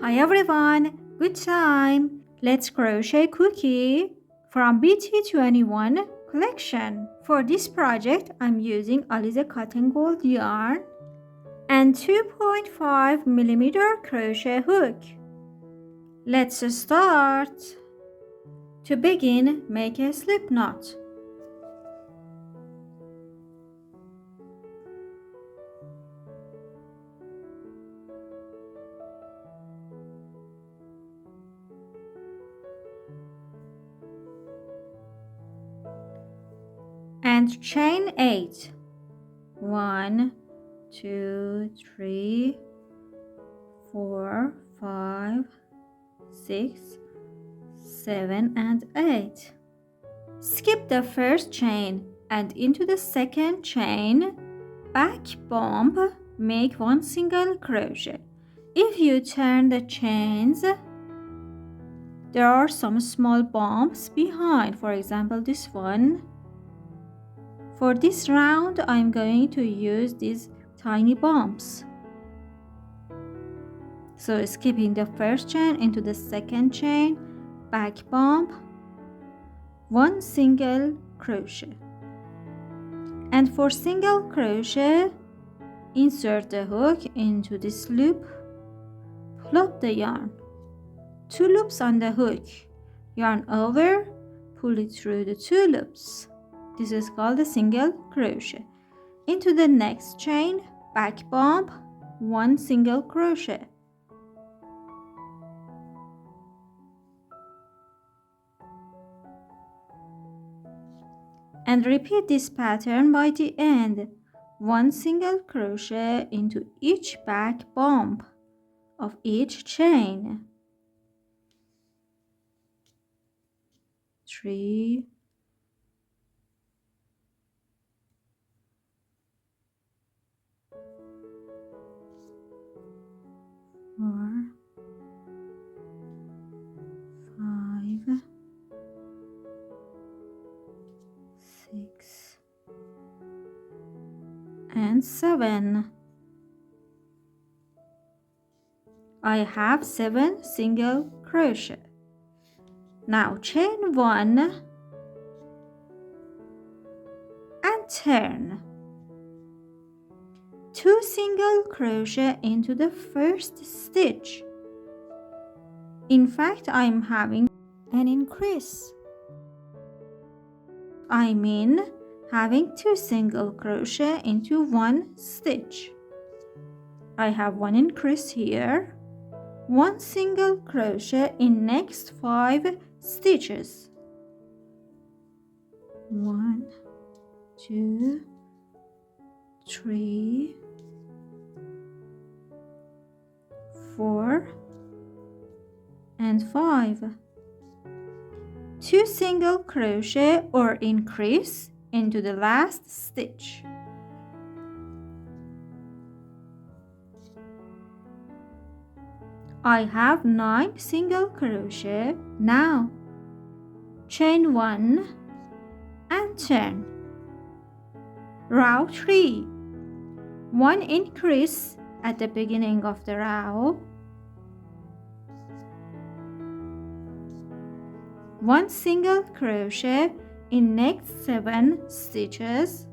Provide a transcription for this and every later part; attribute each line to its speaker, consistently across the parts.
Speaker 1: Hi everyone, good time! Let's crochet cookie from BT21 collection. For this project, I'm using Alize cotton gold yarn and 2.5mm crochet hook. Let's start. To begin, make a slip knot. And chain 8. 1, 2, 3, 4, 5, 6, 7, and 8. Skip the first chain and into the second chain, back bump, make 1 single crochet. If you turn the chains, there are some small bumps behind, for example this one. For this round, I'm going to use these tiny bumps. So skipping the first chain into the second chain, back bump, 1 single crochet. And for single crochet, insert the hook into this loop, pull up the yarn, 2 loops on the hook, yarn over, pull it through the 2 loops. This is called a single crochet. Into the next chain, back bump, 1 single crochet. And repeat this pattern by the end. 1 single crochet into each back bump of each chain. 3, 4, 5, 6, and 7. I have 7 single crochet. Now chain 1 and turn. 2 single crochet into the first stitch. In fact, I'm having an increase. I mean having 2 single crochet into 1 stitch. I have 1 increase here, 1 single crochet in next 5 stitches. 1, 2, 3, 4, and 5. 2 single crochet or increase into the last stitch. I have 9 single crochet. Now chain 1 and turn. Row 3. 1 increase at the beginning of the row. 1 single crochet in next 7 stitches.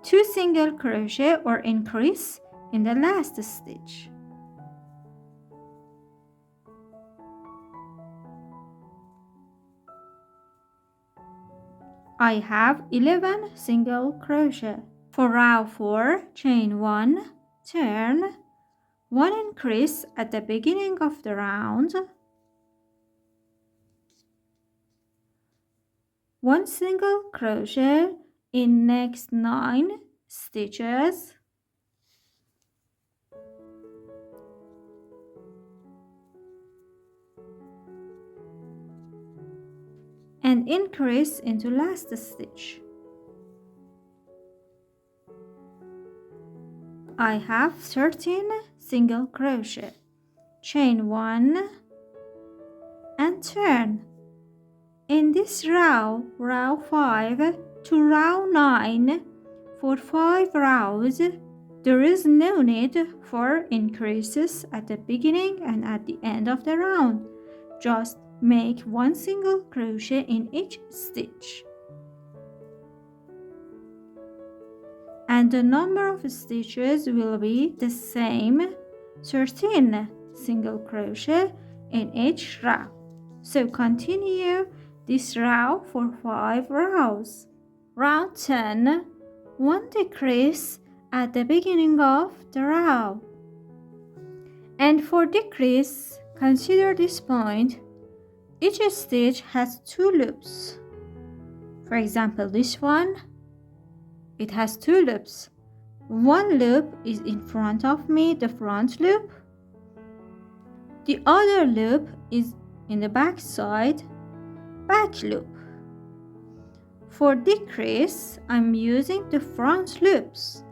Speaker 1: 2 single crochet or increase in the last stitch. I have 11 single crochet. For row 4, chain 1, turn, 1 increase at the beginning of the round, 1 single crochet in next 9 stitches, and increase into last stitch. I have 13 single crochet. Chain 1 and turn. In this row, row 5, to row 9 for 5 rows. There is no need for increases at the beginning and at the end of the round. Just make 1 single crochet in each stitch. And the number of stitches will be the same, 13 single crochet in each row. So continue this row for 5 rows. Round 10, 1 decrease at the beginning of the row. And for decrease, consider this point. Each stitch has 2 loops. For example, this one, it has 2 loops. One loop is in front of me, the front loop. The other loop is in the back side, back loop. For decrease, I'm using the front loops.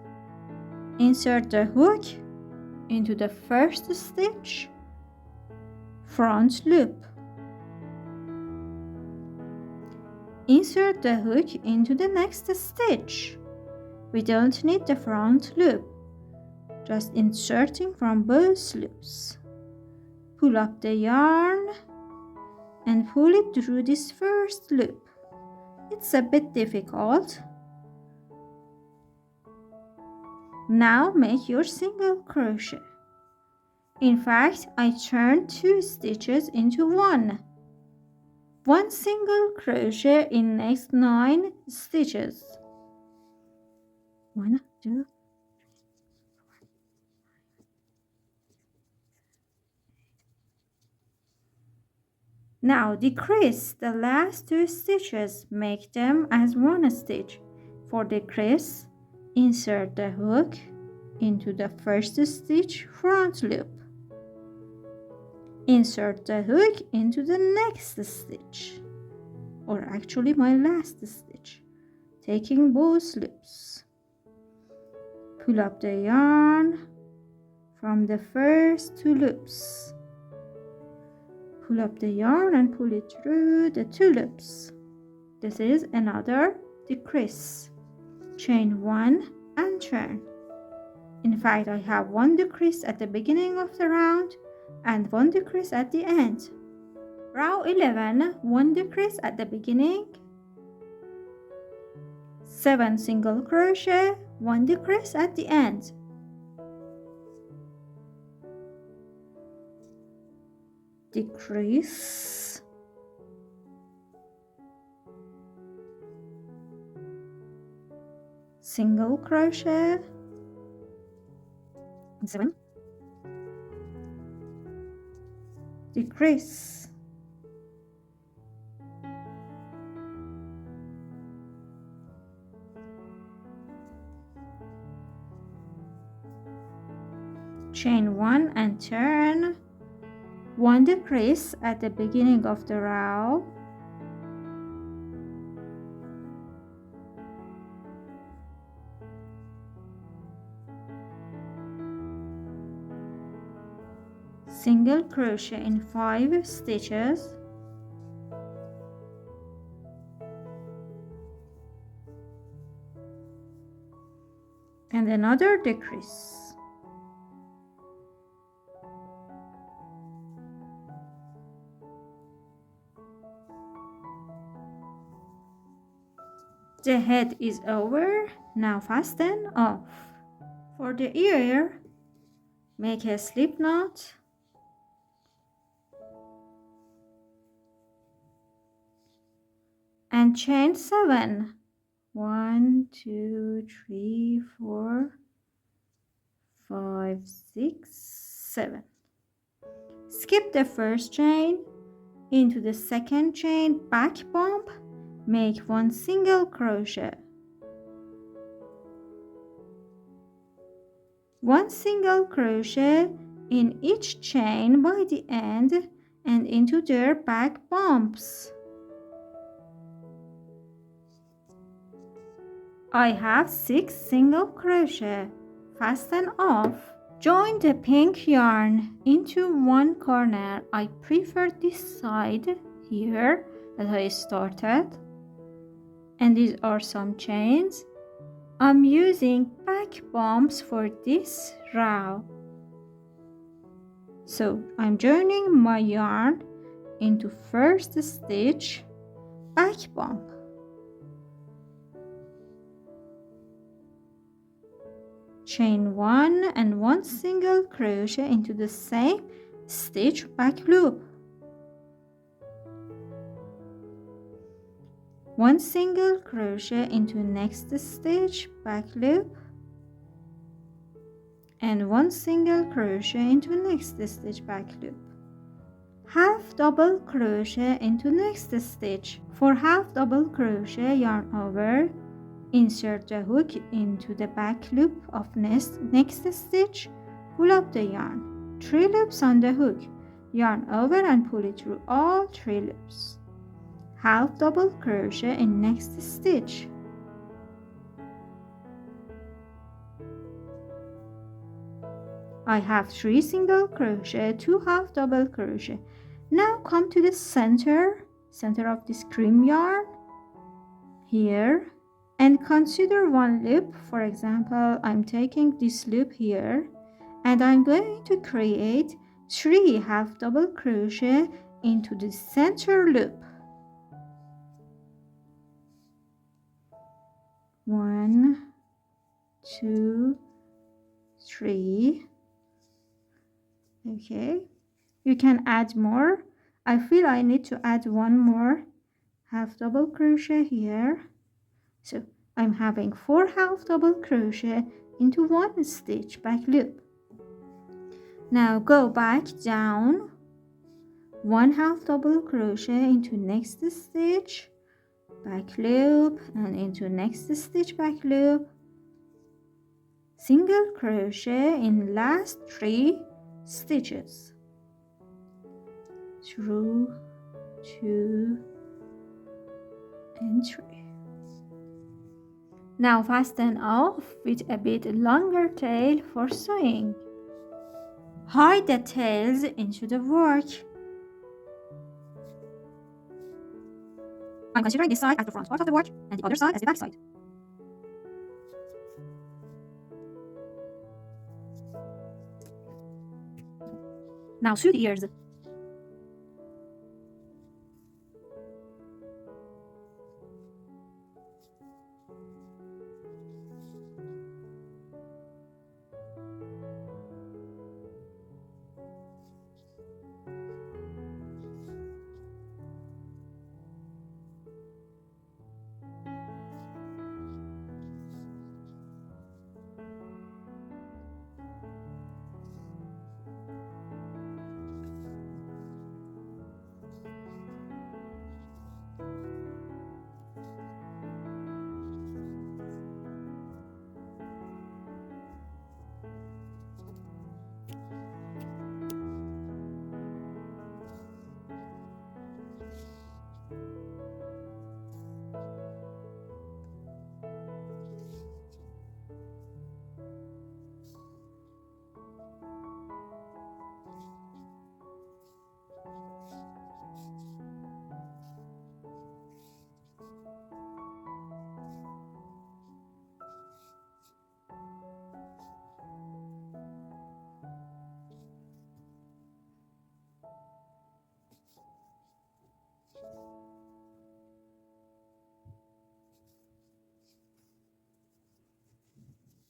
Speaker 1: Insert the hook into the first stitch, front loop. Insert the hook into the next stitch. We don't need the front loop, just inserting from both loops. Pull up the yarn and pull it through this first loop. It's a bit difficult. Now make your single crochet. In fact, I turned 2 stitches into 1. 1 single crochet in next 9 stitches. 1, 2, 3, 4. Now decrease the last 2 stitches, make them as 1 stitch. For decrease, insert the hook into the first stitch, front loop. Insert the hook into the next stitch, or actually my last stitch, taking both loops. Pull up the yarn from the first 2 loops. Pull up the yarn and pull it through the 2 loops. This is another decrease. Chain 1 and turn. In fact, I have 1 decrease at the beginning of the round and 1 decrease at the end. Row 11, 1 decrease at the beginning, 7 single crochet, 1 decrease at the end. Decrease, single crochet, 7, decrease, chain 1 and turn, 1 decrease at the beginning of the row, single crochet in 5 stitches, and another decrease. The head is over. Now fasten off. For the ear, make a slip knot and chain 7. 1, 2, 3, 4, 5, 6, 7. Skip the first chain into the second chain, back bump, make 1 single crochet, 1 single crochet in each chain by the end and into their back bumps. I have 6 single crochet. Fasten off. Join the pink yarn into one corner. I prefer this side here that I started, And these are some chains. I'm using back bumps for this row. So I'm joining my yarn into first stitch, back bump. Chain 1 and 1 single crochet into the same stitch, back loop. 1 single crochet into next stitch, back loop, and 1 single crochet into next stitch, back loop. Half double crochet into next stitch. For half double crochet, yarn over, insert the hook into the back loop of next stitch, pull up the yarn, 3 loops on the hook, yarn over and pull it through all 3 loops. Half double crochet in next stitch. I have 3 single crochet, 2 half double crochet. Now come to the center of this cream yarn here and consider 1 loop. For example, I'm taking this loop here and I'm going to create 3 half double crochet into the center loop. 1, 2, 3. Okay, you can add more. I feel I need to add 1 more half double crochet here. So I'm having 4 half double crochet into 1 stitch, back loop. Now go back down, 1 half double crochet into next stitch, back loop, and into next stitch, back loop, single crochet in last 3 stitches, through 2 and 3. Now fasten off with a bit longer tail for sewing. Hide the tails into the work. I'm considering this side as the front part of the work and the other side as the back side. Now sew the ears.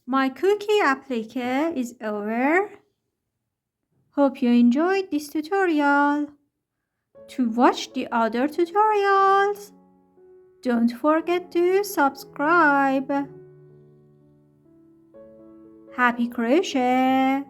Speaker 1: My cookie applique is over. Hope you enjoyed this tutorial. To watch the other tutorials, don't forget to subscribe. Happy crochet!